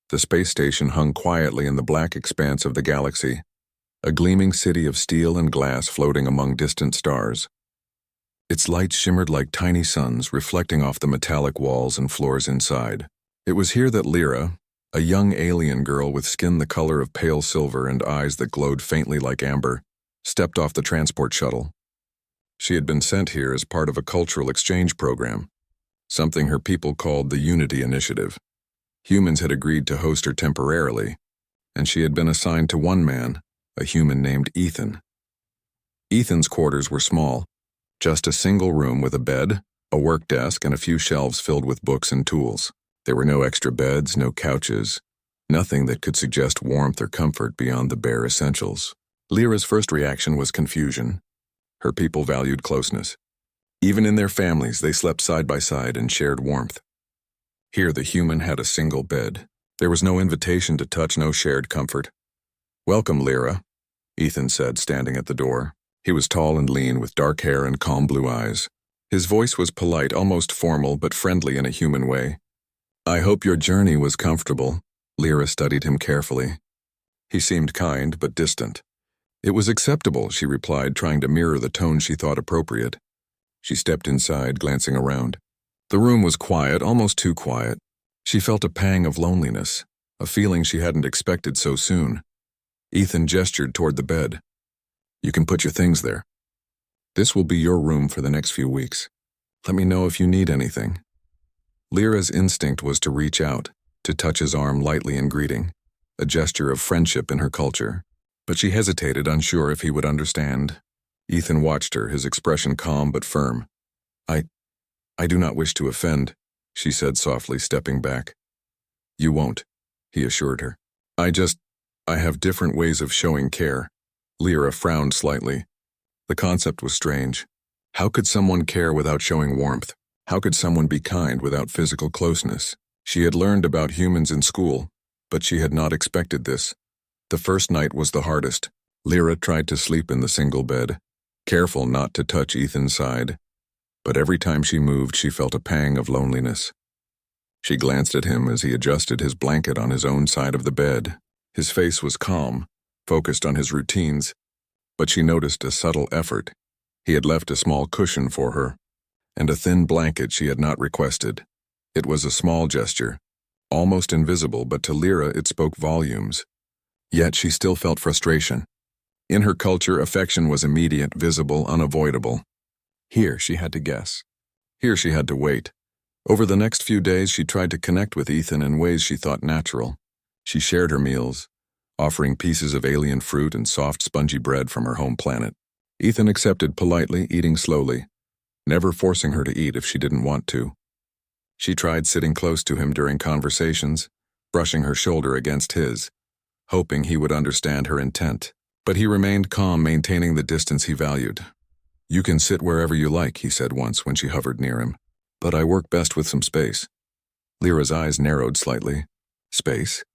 The space station hung quietly in the black expanse of the galaxy, a gleaming city of steel and glass floating among distant stars. Its lights shimmered like tiny suns, reflecting off the metallic walls and floors inside. It was here that Lyra, a young alien girl with skin the color of pale silver and eyes that glowed faintly like amber, stepped off the transport shuttle. She had been sent here as part of a cultural exchange program, something her people called the Unity Initiative. Humans had agreed to host her temporarily, and she had been assigned to one man, a human named Ethan. Ethan's quarters were small, just a single room with a bed, a work desk, and a few shelves filled with books and tools. There were no extra beds, no couches, nothing that could suggest warmth or comfort beyond the bare essentials. Lyra's first reaction was confusion. Her people valued closeness. Even in their families, they slept side by side and shared warmth. Here, the human had a single bed. There was no invitation to touch, no shared comfort. "Welcome, Lyra," Ethan said, standing at the door. He was tall and lean, with dark hair and calm blue eyes. His voice was polite, almost formal, but friendly in a human way. "I hope your journey was comfortable." Lyra studied him carefully. He seemed kind, but distant. "It was acceptable," she replied, trying to mirror the tone she thought appropriate. She stepped inside, glancing around. The room was quiet, almost too quiet. She felt a pang of loneliness, a feeling she hadn't expected so soon. Ethan gestured toward the bed. "You can put your things there. This will be your room for the next few weeks. Let me know if you need anything." Lyra's instinct was to reach out, to touch his arm lightly in greeting, a gesture of friendship in her culture. But she hesitated, unsure if he would understand. Ethan watched her, his expression calm but firm. I do not wish to offend," she said softly, stepping back. "You won't," he assured her. I have different ways of showing care." Lyra frowned slightly. The concept was strange. How could someone care without showing warmth? How could someone be kind without physical closeness? She had learned about humans in school, but she had not expected this. The first night was the hardest. Lyra tried to sleep in the single bed, careful not to touch Ethan's side. But every time she moved, she felt a pang of loneliness. She glanced at him as he adjusted his blanket on his own side of the bed. His face was calm, focused on his routines, but she noticed a subtle effort. He had left a small cushion for her, and a thin blanket she had not requested. It was a small gesture, almost invisible, but to Lyra it spoke volumes. Yet she still felt frustration. In her culture, affection was immediate, visible, unavoidable. Here she had to guess. Here she had to wait. Over the next few days, she tried to connect with Ethan in ways she thought natural. She shared her meals, offering pieces of alien fruit and soft, spongy bread from her home planet. Ethan accepted politely, eating slowly, never forcing her to eat if she didn't want to. She tried sitting close to him during conversations, brushing her shoulder against his, hoping he would understand her intent. But he remained calm, maintaining the distance he valued. "You can sit wherever you like," he said once when she hovered near him. "But I work best with some space." Lyra's eyes narrowed slightly. Space?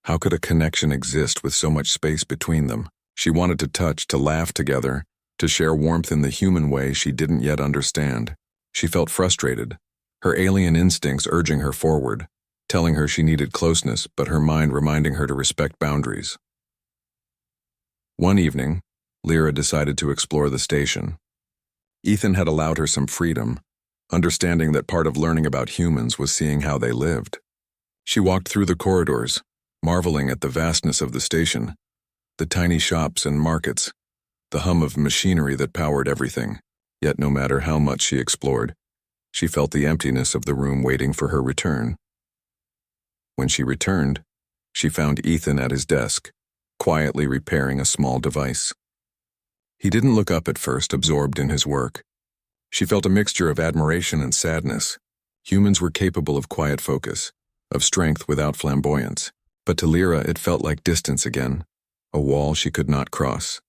How could a connection exist with so much space between them? She wanted to touch, to laugh together, to share warmth in the human way she didn't yet understand. She felt frustrated, her alien instincts urging her forward, telling her she needed closeness, but her mind reminding her to respect boundaries. One evening, Lyra decided to explore the station. Ethan had allowed her some freedom, understanding that part of learning about humans was seeing how they lived. She walked through the corridors, marveling at the vastness of the station, the tiny shops and markets, the hum of machinery that powered everything. Yet no matter how much she explored, she felt the emptiness of the room waiting for her return. When she returned, she found Ethan at his desk, quietly repairing a small device. He didn't look up at first, absorbed in his work. She felt a mixture of admiration and sadness. Humans were capable of quiet focus, of strength without flamboyance. But to Lyra it felt like distance again, a wall she could not cross.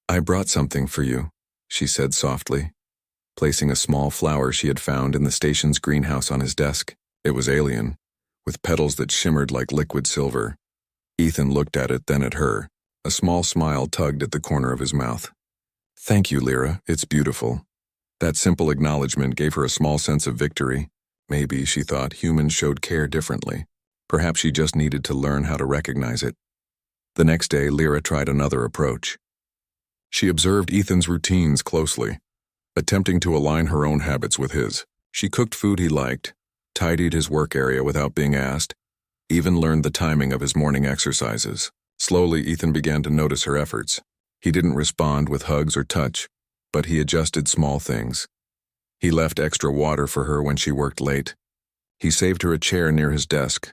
"I brought something for you," she said softly, placing a small flower she had found in the station's greenhouse on his desk. It was alien, with petals that shimmered like liquid silver. Ethan looked at it, then at her. A small smile tugged at the corner of his mouth. "Thank you, Lyra. It's beautiful." That simple acknowledgement gave her a small sense of victory. Maybe, she thought, humans showed care differently. Perhaps she just needed to learn how to recognize it. The next day, Lyra tried another approach. She observed Ethan's routines closely, attempting to align her own habits with his. She cooked food he liked, tidied his work area without being asked, even learned the timing of his morning exercises. Slowly, Ethan began to notice her efforts. He didn't respond with hugs or touch, but he adjusted small things. He left extra water for her when she worked late. He saved her a chair near his desk.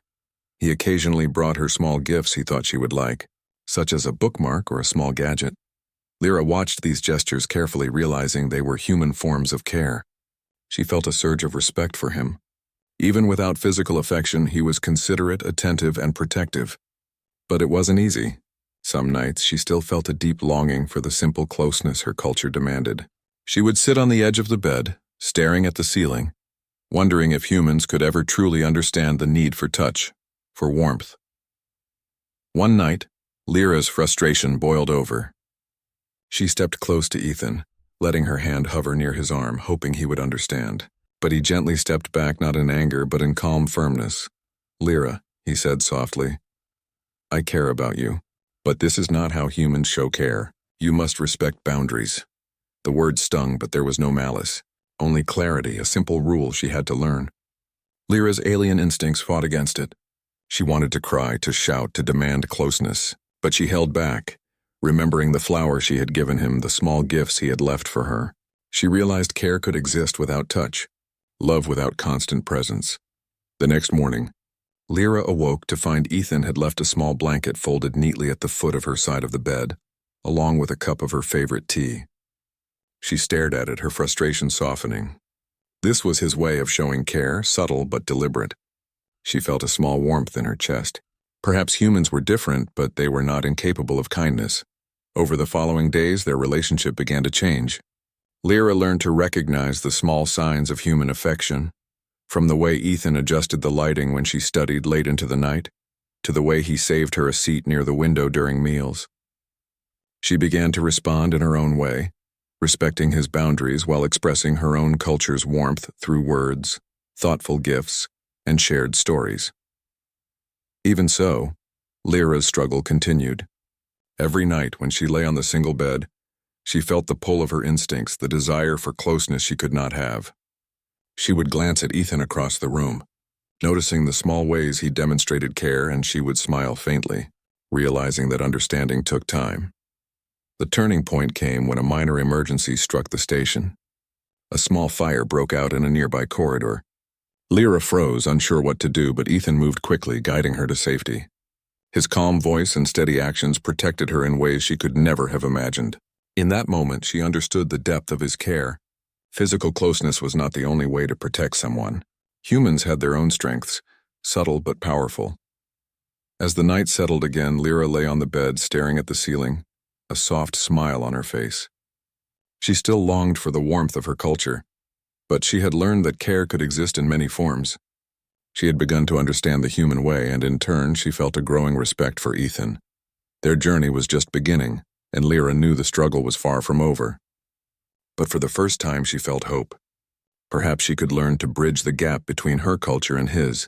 He occasionally brought her small gifts he thought she would like, such as a bookmark or a small gadget. Lyra watched these gestures carefully, realizing they were human forms of care. She felt a surge of respect for him. Even without physical affection, he was considerate, attentive, and protective. But it wasn't easy. Some nights, she still felt a deep longing for the simple closeness her culture demanded. She would sit on the edge of the bed, staring at the ceiling, wondering if humans could ever truly understand the need for touch, for warmth. One night, Lyra's frustration boiled over. She stepped close to Ethan, letting her hand hover near his arm, hoping he would understand. But he gently stepped back, not in anger, but in calm firmness. "Lyra," he said softly, "I care about you, but this is not how humans show care. You must respect boundaries." The word stung, but there was no malice. Only clarity, a simple rule she had to learn. Lyra's alien instincts fought against it. She wanted to cry, to shout, to demand closeness, but she held back, remembering the flower she had given him, the small gifts he had left for her. She realized care could exist without touch, love without constant presence. The next morning, Lyra awoke to find Ethan had left a small blanket folded neatly at the foot of her side of the bed, along with a cup of her favorite tea. She stared at it, her frustration softening. This was his way of showing care, subtle but deliberate. She felt a small warmth in her chest. Perhaps humans were different, but they were not incapable of kindness. Over the following days, their relationship began to change. Lyra learned to recognize the small signs of human affection, from the way Ethan adjusted the lighting when she studied late into the night, to the way he saved her a seat near the window during meals. She began to respond in her own way, respecting his boundaries while expressing her own culture's warmth through words, thoughtful gifts, and shared stories. Even so, Lyra's struggle continued. Every night when she lay on the single bed, she felt the pull of her instincts, the desire for closeness she could not have. She would glance at Ethan across the room, noticing the small ways he demonstrated care, and she would smile faintly, realizing that understanding took time. The turning point came when a minor emergency struck the station. A small fire broke out in a nearby corridor. Lyra froze, unsure what to do, but Ethan moved quickly, guiding her to safety. His calm voice and steady actions protected her in ways she could never have imagined. In that moment, she understood the depth of his care. Physical closeness was not the only way to protect someone. Humans had their own strengths, subtle but powerful. As the night settled again, Lyra lay on the bed, staring at the ceiling, a soft smile on her face. She still longed for the warmth of her culture, but she had learned that care could exist in many forms. She had begun to understand the human way, and in turn, she felt a growing respect for Ethan. Their journey was just beginning, and Lyra knew the struggle was far from over. But for the first time, she felt hope. Perhaps she could learn to bridge the gap between her culture and his,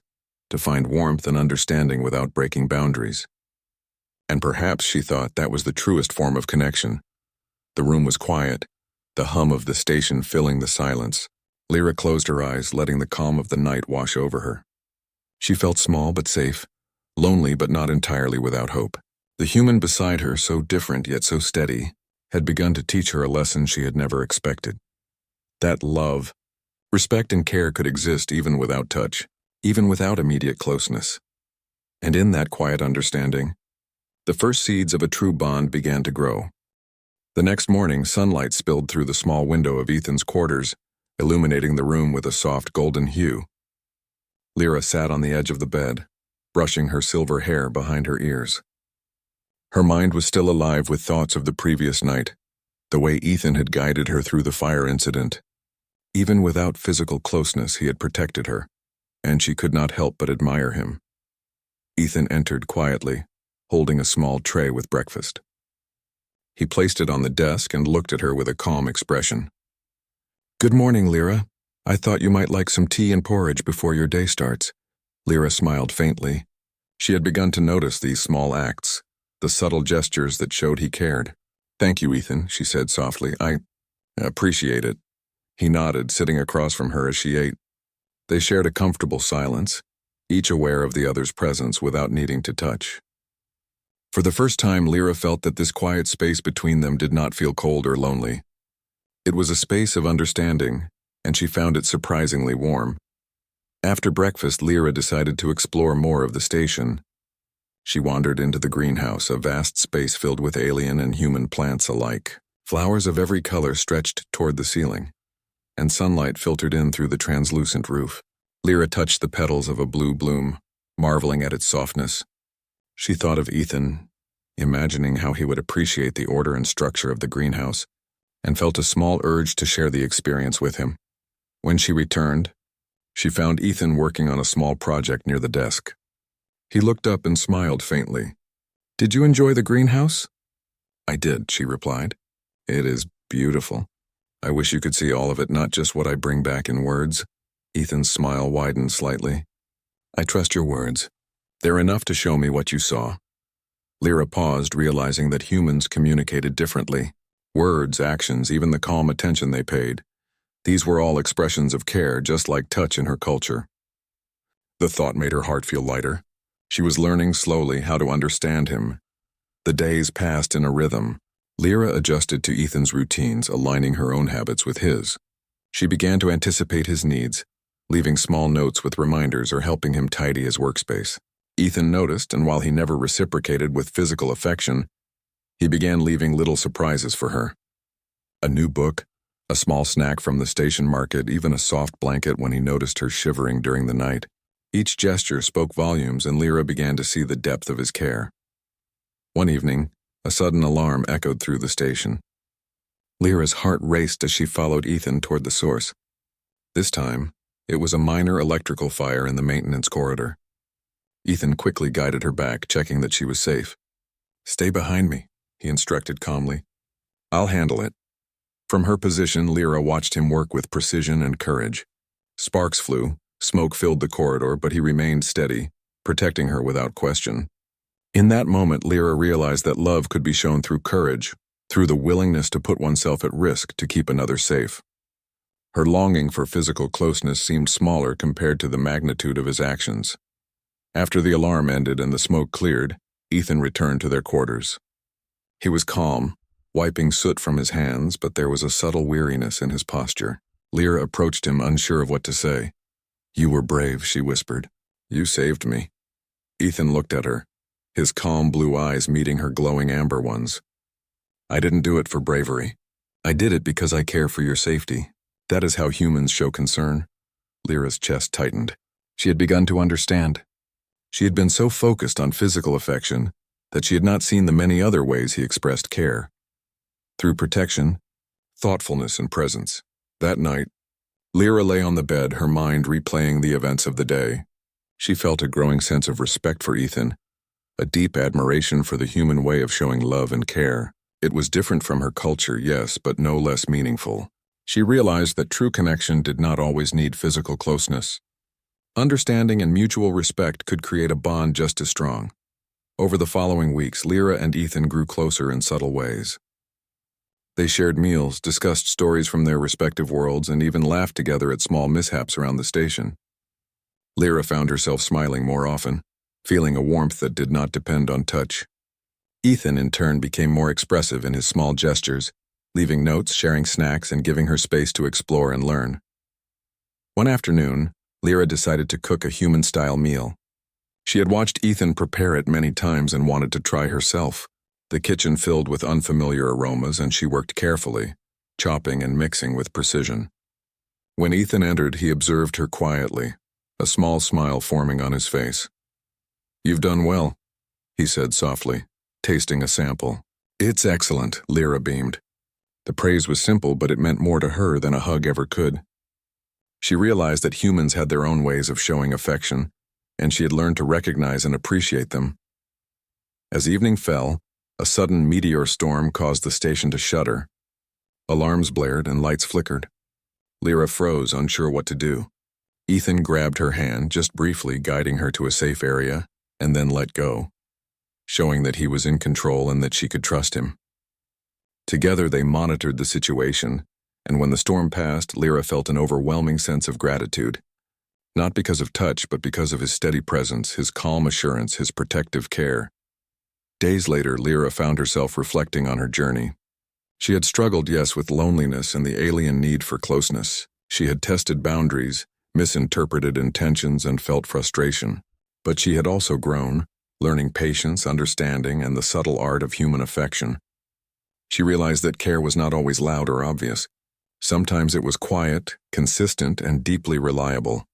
to find warmth and understanding without breaking boundaries. And perhaps, she thought, that was the truest form of connection. The room was quiet, the hum of the station filling the silence. Lyra closed her eyes, letting the calm of the night wash over her. She felt small but safe, lonely but not entirely without hope. The human beside her, so different yet so steady, had begun to teach her a lesson she had never expected. That love, respect, and care could exist even without touch, even without immediate closeness. And in that quiet understanding, the first seeds of a true bond began to grow. The next morning, sunlight spilled through the small window of Ethan's quarters, illuminating the room with a soft golden hue. Lyra sat on the edge of the bed, brushing her silver hair behind her ears. Her mind was still alive with thoughts of the previous night, the way Ethan had guided her through the fire incident. Even without physical closeness, he had protected her, and she could not help but admire him. Ethan entered quietly, holding a small tray with breakfast. He placed it on the desk and looked at her with a calm expression. "Good morning, Lyra. I thought you might like some tea and porridge before your day starts." Lyra smiled faintly, She had begun to notice these small acts, the subtle gestures that showed he cared. "Thank you, Ethan," she said softly. "I appreciate it." He nodded, sitting across from her as she ate. They shared a comfortable silence, each aware of the other's presence without needing to touch. For the first time, Lyra felt that this quiet space between them did not feel cold or lonely. It was a space of understanding, and she found it surprisingly warm. After breakfast, Lyra decided to explore more of the station. She wandered into the greenhouse, a vast space filled with alien and human plants alike. Flowers of every color stretched toward the ceiling, and sunlight filtered in through the translucent roof. Lyra touched the petals of a blue bloom, marveling at its softness. She thought of Ethan, imagining how he would appreciate the order and structure of the greenhouse, and felt a small urge to share the experience with him. When she returned, she found Ethan working on a small project near the desk. He looked up and smiled faintly. "Did you enjoy the greenhouse?" "I did," she replied. "It is beautiful. I wish you could see all of it, not just what I bring back in words." Ethan's smile widened slightly. "I trust your words. They're enough to show me what you saw." Lyra paused, realizing that humans communicated differently. Words, actions, even the calm attention they paid. These were all expressions of care, just like touch in her culture. The thought made her heart feel lighter. She was learning slowly how to understand him. The days passed in a rhythm. Lyra adjusted to Ethan's routines, aligning her own habits with his. She began to anticipate his needs, leaving small notes with reminders or helping him tidy his workspace. Ethan noticed, and while he never reciprocated with physical affection, he began leaving little surprises for her. A new book, a small snack from the station market, even a soft blanket when he noticed her shivering during the night. Each gesture spoke volumes, and Lyra began to see the depth of his care. One evening, a sudden alarm echoed through the station. Lyra's heart raced as she followed Ethan toward the source. This time, it was a minor electrical fire in the maintenance corridor. Ethan quickly guided her back, checking that she was safe. "Stay behind me," he instructed calmly. "I'll handle it." From her position, Lyra watched him work with precision and courage. Sparks flew, smoke filled the corridor, but he remained steady, protecting her without question. In that moment, Lyra realized that love could be shown through courage, through the willingness to put oneself at risk to keep another safe. Her longing for physical closeness seemed smaller compared to the magnitude of his actions. After the alarm ended and the smoke cleared, Ethan returned to their quarters. He was calm, wiping soot from his hands, but there was a subtle weariness in his posture. Lyra approached him, unsure of what to say. "You were brave," she whispered. "You saved me." Ethan looked at her, his calm blue eyes meeting her glowing amber ones. "I didn't do it for bravery. I did it because I care for your safety. That is how humans show concern." Lyra's chest tightened. She had begun to understand. She had been so focused on physical affection that she had not seen the many other ways he expressed care. Through protection, thoughtfulness, and presence. That night, Lyra lay on the bed, her mind replaying the events of the day. She felt a growing sense of respect for Ethan, a deep admiration for the human way of showing love and care. It was different from her culture, yes, but no less meaningful. She realized that true connection did not always need physical closeness. Understanding and mutual respect could create a bond just as strong. Over the following weeks, Lyra and Ethan grew closer in subtle ways. They shared meals, discussed stories from their respective worlds, and even laughed together at small mishaps around the station. Lyra found herself smiling more often, feeling a warmth that did not depend on touch. Ethan, in turn, became more expressive in his small gestures, leaving notes, sharing snacks, and giving her space to explore and learn. One afternoon, Lyra decided to cook a human-style meal. She had watched Ethan prepare it many times and wanted to try herself. The kitchen filled with unfamiliar aromas, and she worked carefully, chopping and mixing with precision. When Ethan entered, he observed her quietly, a small smile forming on his face. "You've done well," he said softly, tasting a sample. "It's excellent," Lyra beamed. The praise was simple, but it meant more to her than a hug ever could. She realized that humans had their own ways of showing affection, and she had learned to recognize and appreciate them. As evening fell, a sudden meteor storm caused the station to shudder. Alarms blared and lights flickered. Lyra froze, unsure what to do. Ethan grabbed her hand, just briefly guiding her to a safe area, and then let go, showing that he was in control and that she could trust him. Together they monitored the situation, and when the storm passed, Lyra felt an overwhelming sense of gratitude. Not because of touch, but because of his steady presence, his calm assurance, his protective care. Days later, Lyra found herself reflecting on her journey. She had struggled, yes, with loneliness and the alien need for closeness. She had tested boundaries, misinterpreted intentions, and felt frustration. But she had also grown, learning patience, understanding, and the subtle art of human affection. She realized that care was not always loud or obvious. Sometimes it was quiet, consistent, and deeply reliable.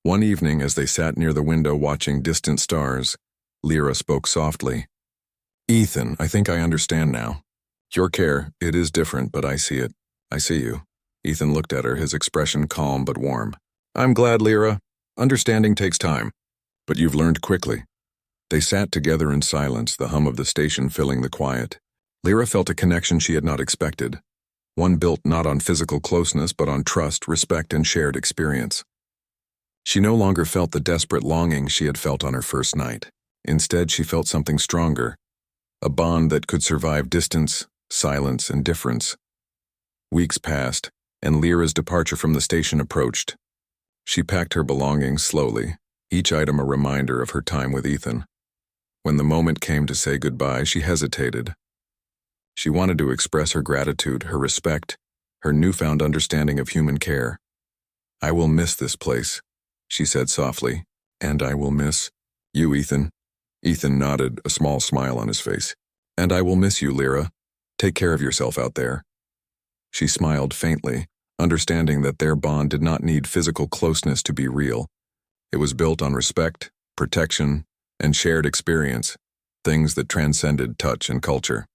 One evening, as they sat near the window watching distant stars, Lyra spoke softly. "Ethan, I think I understand now. Your care, it is different, but I see it. I see you." Ethan looked at her, his expression calm but warm. "I'm glad, Lyra. Understanding takes time, but you've learned quickly." They sat together in silence, the hum of the station filling the quiet. Lyra felt a connection she had not expected, one built not on physical closeness but on trust, respect, and shared experience. She no longer felt the desperate longing she had felt on her first night. Instead, she felt something stronger, a bond that could survive distance, silence, and difference. Weeks passed, and Lyra's departure from the station approached. She packed her belongings slowly, each item a reminder of her time with Ethan. When the moment came to say goodbye, she hesitated. She wanted to express her gratitude, her respect, her newfound understanding of human care. "I will miss this place," she said softly, "and I will miss you, Ethan." Ethan nodded, a small smile on his face. "And I will miss you, Lyra. Take care of yourself out there." She smiled faintly, understanding that their bond did not need physical closeness to be real. It was built on respect, protection, and shared experience, things that transcended touch and culture.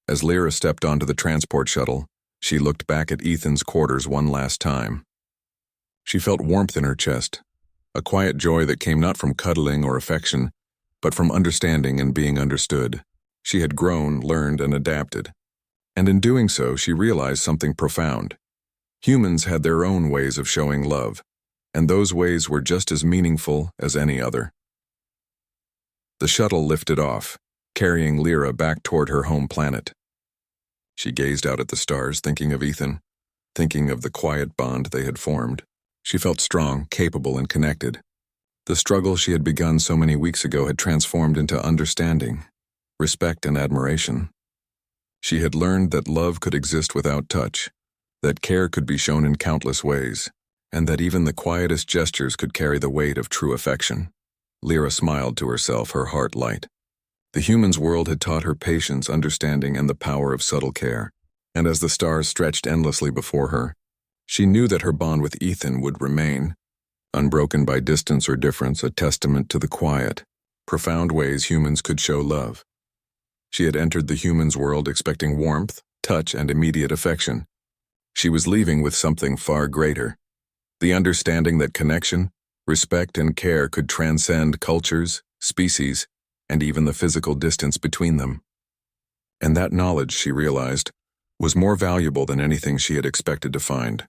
As Lyra stepped onto the transport shuttle, she looked back at Ethan's quarters one last time. She felt warmth in her chest, a quiet joy that came not from cuddling or affection, but from understanding and being understood. She had grown, learned, and adapted. And in doing so, she realized something profound. Humans had their own ways of showing love, and those ways were just as meaningful as any other. The shuttle lifted off, carrying Lyra back toward her home planet. She gazed out at the stars, thinking of Ethan, thinking of the quiet bond they had formed. She felt strong, capable, and connected. The struggle she had begun so many weeks ago had transformed into understanding, respect, and admiration. She had learned that love could exist without touch, that care could be shown in countless ways, and that even the quietest gestures could carry the weight of true affection. Lyra smiled to herself, her heart light. The human's world had taught her patience, understanding, and the power of subtle care. And as the stars stretched endlessly before her, she knew that her bond with Ethan would remain, unbroken by distance or difference, a testament to the quiet, profound ways humans could show love. She had entered the human's world expecting warmth, touch, and immediate affection. She was leaving with something far greater, the understanding that connection, respect, and care could transcend cultures, species, and even the physical distance between them. And that knowledge, she realized, was more valuable than anything she had expected to find.